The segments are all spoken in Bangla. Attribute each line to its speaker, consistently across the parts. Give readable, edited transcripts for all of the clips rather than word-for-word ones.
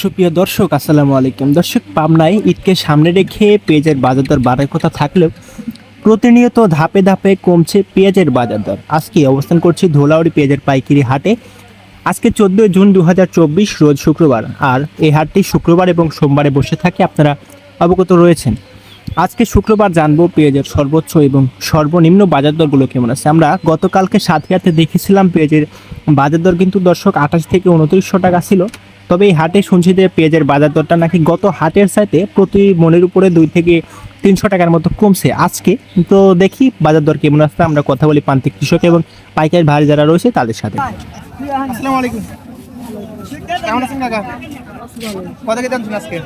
Speaker 1: সুপ্রিয় দর্শক, আসসালামু আলাইকুম। দর্শক, পাবনায় ঈদকে সামনে রেখে পেঁয়াজের বাজার দর বাড়ার কথা থাকলেও প্রতিনিয়ত ধাপে ধাপে কমছে পেঁয়াজের বাজার দর। আজকে অবস্থান করছি ধোলাউড়ি পেঁয়াজের পাইকারি হাটে। আজকে 14 জুন 2024 রোজ শুক্রবার। আর এই হাটটি শুক্রবার এবং সোমবারে বসে থাকে, আপনারা অবগত রয়েছেন। আজকে শুক্রবার জানবো পেঁয়াজের সর্বোচ্চ এবং সর্বনিম্ন বাজার দরগুলো কেমন আছে। আমরা গতকালকে সাথে দেখেছিলাম পেঁয়াজের বাজার দর কিন্তু দর্শক 28 থেকে 2900 টাকা ছিল। তবে এই হাটে শুনছি যে পেঁয়াজের বাজার দরটা নাকি গত হাটের চাইতে প্রতি মনের উপরে 2 থেকে 300 টাকার মতো কমছে আজকে। তো দেখি বাজার দর কেমন আসছে, আমরা কথা বলি প্রান্তিক কৃষক এবং পাইকারি ভাই যারা রয়েছে তাদের সাথে। আসসালামু আলাইকুম, কেমন আছেন কাকা? কত কি দাম ছিল আজকে?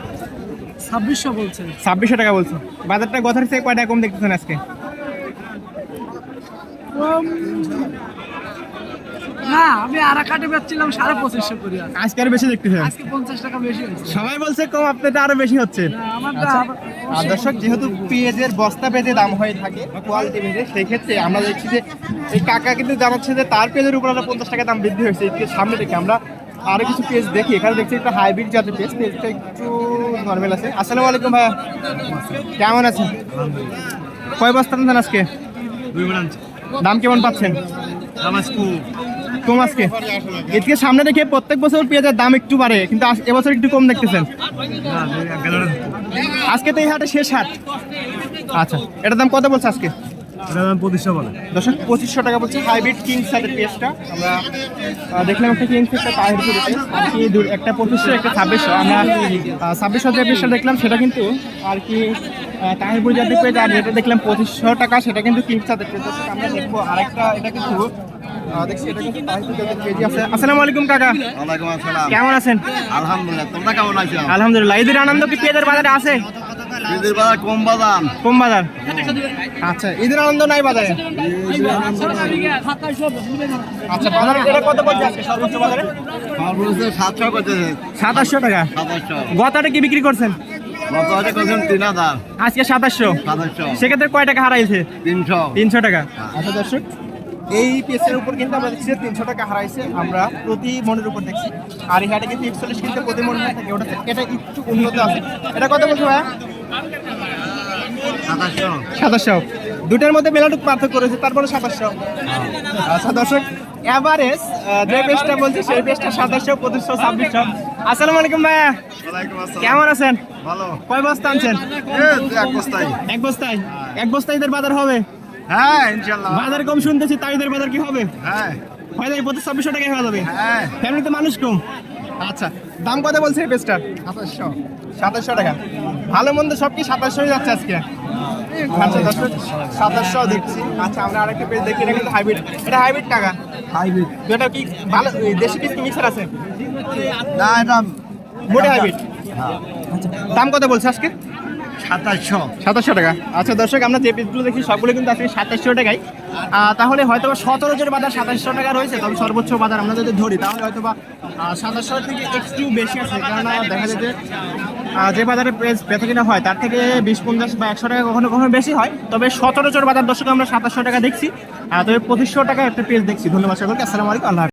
Speaker 2: 2600 বলছে।
Speaker 1: 2600 টাকা বলছে। বাজারটা গতর থেকে কয় টাকা কম দেখতেছেন আজকে?
Speaker 2: না, আমি আরাকাটে বেচছিলাম 2500 করে।
Speaker 1: আজকে আরো বেশি দেখতেছেন?
Speaker 2: আজকে 50 টাকা বেশি হয়েছে।
Speaker 1: সবাই বলছে কম, আপনারটা আরো বেশি হচ্ছে। আর দর্শক, যেহেতু পেঁয়াজের বস্তা পেঁয়াজের দাম হয়ে থাকে কোয়ালিটি ভেদে, সেই ক্ষেত্রে আমরা দেখছি যে এই কাকা কিন্তু জানাচ্ছে যে তার পেঁয়াজের উপর 50 টাকা দাম বৃদ্ধি হয়েছে। এদিকে সামনে থেকে আমরা আরো কিছু পেঁয়াজ দেখি। এখানে দেখছি একটা হাইব্রিড জাতের পেঁয়াজ, পেঁয়াজটা একটু নর্মাল আছে। আসসালামু আলাইকুম ভাইয়া, কেমন আছেন? কয় বস্তা আনছেন আজকে? দাম কেমন পাচ্ছেন? কম আজকে। এদিকে সামনে দেখে প্রত্যেক বছর পেঁয়াজের দাম একটু বাড়ে, কিন্তু এবছর একটু কম দেখতেছেন। আজকে তো এই হাটে শেষ হাট। আচ্ছা, এটার দাম কত বলছে আজকে?
Speaker 2: 2500 বলে।
Speaker 1: দর্শক 2500 টাকা বলছে হাইব্রিড কিং সাইজের পেঁয়াজটা। আমরা দেখলাম একটা কিং সাইজটা তাহির পেঁয়াজ, আর কি একটা 2500 একটা 2600। আমরা 2600 যে পেঁয়াজটা দেখলাম সেটা কিন্তু আর কি তাহিরপুর জাতের পেঁয়াজ, আর যেটা দেখলাম 2500 টাকা সেটা কিন্তু কিং সাইজের পেঁয়াজ। দর্শক আমরা দেখবো আরেকটা, এটা কিন্তু দেখছি এটা কিন্তু তাহিরপুর জাতের পেঁয়াজ আছে। আসসালামু আলাইকুম কাকা।
Speaker 3: ওয়ালাইকুম আসসালাম।
Speaker 1: কেমন আছেন?
Speaker 3: আলহামদুলিল্লাহ, তোমরা কেমন আছো?
Speaker 1: আলহামদুলিল্লাহ। ঈদের আনন্দ কি পেঁয়াজের বাজারে আছে?
Speaker 3: ঈদের বাজার কম বাজার।
Speaker 1: কম বাজার। আচ্ছা, ঈদের আনন্দ নাই বাজারে? আচ্ছা, বাজারে এটা কত বলছে আজকে সর্বোচ্চ বাজারে?
Speaker 3: সর্বোচ্চ 700 করতেছে।
Speaker 1: 2700 টাকা।
Speaker 3: 2700।
Speaker 1: গতটা কি বিক্রি করছেন?
Speaker 3: গত হাটে করছেন 3000।
Speaker 1: আজকে 2700।
Speaker 3: 2700।
Speaker 1: সেক্ষেত্রে কয় টাকা হারাইছে?
Speaker 3: 300।
Speaker 1: 300 টাকা। আচ্ছা দর্শক, এই পেসের উপর কিন্তু আমরা দেখছি 300 টাকা হারাইছে আমরা প্রতি মনের উপর দেখছি। আর এই হাটে কিন্তু 41 কিন্তু প্রতি মন থাকে, ওটা এটা একটু উন্নত আছে। এটা কত বলছো ভাইয়া?
Speaker 3: 2700।
Speaker 1: 2700। দুটার মধ্যে মেলাটুক পার্থক্য রয়েছে, তারপরে 2700। আচ্ছা দর্শক, এভারেজ যে পেজটা বলছি সেই পেজটা 2700, 2500, 2600। আসসালামু আলাইকুম ভাইয়া,
Speaker 3: ওয়ালাইকুম আসসালাম।
Speaker 1: কেমন আছেন?
Speaker 3: ভালো।
Speaker 1: কয় বস্তা আনছেন?
Speaker 3: এক বস্তায়।
Speaker 1: এক বস্তায়। এক বস্তায় ঈদের বাজার হবে?
Speaker 3: হ্যাঁ, ইনশাআল্লাহ।
Speaker 1: বাজার কম শুনতেছি, তাই ঈদের বাজার কি হবে?
Speaker 3: হ্যাঁ,
Speaker 1: হয় যাবে 2500 টাকায় হয়ে যাবে।
Speaker 3: হ্যাঁ।
Speaker 1: ফ্যামিলিতে মানুষ কম। আচ্ছা, দাম কত বলছে এই পেজটার?
Speaker 3: 2700।
Speaker 1: 2700 টাকা। ভালো মন্দ সব কি 2700 যাচ্ছে আজকে? আচ্ছা দর্শক, 2700 দেখছি। আচ্ছা, আমরা আরেকটা পেজ দেখি, এটা কিন্তু হাইব্রিড। এটা হাইব্রিড টাকা।
Speaker 3: হাইব্রিড।
Speaker 1: এটা কি ভালো দেশি পিস কি মিক্সার আছে?
Speaker 3: না, এটা
Speaker 1: মোটে হাইব্রিড।
Speaker 3: হ্যাঁ,
Speaker 1: দাম কত বলছে আজকে?
Speaker 3: 2700।
Speaker 1: 2700 টাকা। আচ্ছা দর্শক, আমরা যে পিসগুলো দেখি সবগুলো কিন্তু আজকে 2700 টাকায়। তাহলে হয়তো 17 জোর বাজার 2700 টাকা রয়েছে, তবে সর্বোচ্চ বাজার আমরা যদি ধরি তাহলে হয়তো বা 2700 থেকে একটু বেশি আছে। কেননা দেখা যায় যে বাজারে বেচা কিনা হয় তার থেকে 20-50 বা 100 টাকা কখনো কখনো বেশি হয়। তবে 17 জোর বাজার দর্শক আমরা 2700 টাকা দেখছি। তবে 2500 টাকা একটা পেজ দেখছি। ধন্যবাদ সকলকে। আসসালামু আলাইকুম, আল্লাহ হাফেজ।